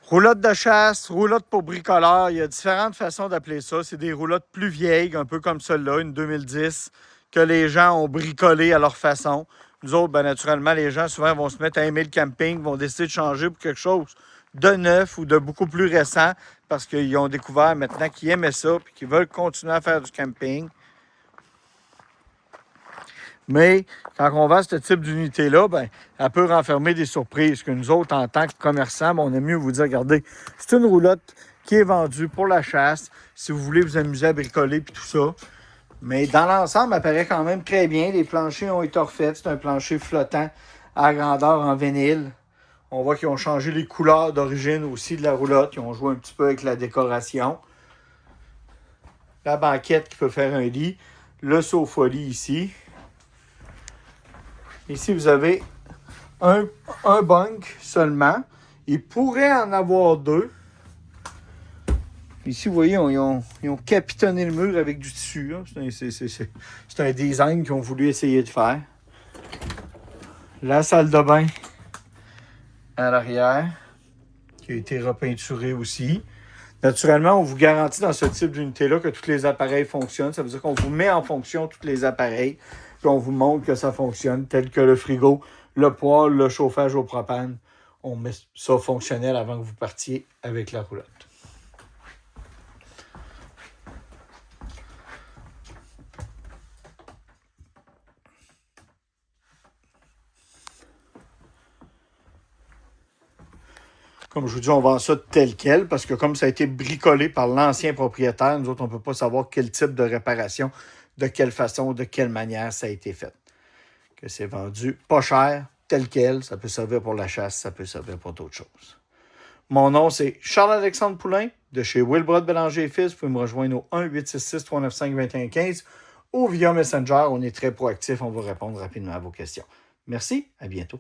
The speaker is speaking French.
Roulotte de chasse, roulotte pour bricoleur, il y a différentes façons d'appeler ça. C'est des roulottes plus vieilles, un peu comme celle-là, une 2010, que les gens ont bricolé à leur façon. Nous autres, bien naturellement, les gens souvent vont se mettre à aimer le camping, vont décider de changer pour quelque chose de neuf ou de beaucoup plus récent parce qu'ils ont découvert maintenant qu'ils aimaient ça et qu'ils veulent continuer à faire du camping. Mais quand on vend ce type d'unité-là, ben, elle peut renfermer des surprises que nous autres, en tant que commerçants, ben, on aime mieux vous dire, regardez, c'est une roulotte qui est vendue pour la chasse, si vous voulez vous amuser à bricoler et tout ça. Mais dans l'ensemble, elle paraît quand même très bien. Les planchers ont été refaits. C'est un plancher flottant à grandeur en vinyle. On voit qu'ils ont changé les couleurs d'origine aussi de la roulotte. Ils ont joué un petit peu avec la décoration. La banquette qui peut faire un lit. Le sofa-lit ici. Ici, vous avez un bunk seulement. Il pourrait en avoir deux. Ici, vous voyez, ils ont capitonné le mur avec du tissu. C'est un design qu'ils ont voulu essayer de faire. La salle de bain à l'arrière, qui a été repeinturée aussi. Naturellement, on vous garantit dans ce type d'unité-là que tous les appareils fonctionnent. Ça veut dire qu'on vous met en fonction tous les appareils, puis on vous montre que ça fonctionne, tel que le frigo, le poêle, le chauffage au propane. On met ça fonctionnel avant que vous partiez avec la roulotte. Comme je vous dis, on vend ça tel quel parce que comme ça a été bricolé par l'ancien propriétaire, nous autres, on ne peut pas savoir quel type de réparation, de quelle façon, de quelle manière ça a été fait. Que c'est vendu pas cher, tel quel. Ça peut servir pour la chasse, ça peut servir pour d'autres choses. Mon nom, c'est Charles-Alexandre Poulain de chez Wilbrod Bélanger et Fils. Vous pouvez me rejoindre au 1-866-395-2115 ou via Messenger. On est très proactif, on va répondre rapidement à vos questions. Merci, à bientôt.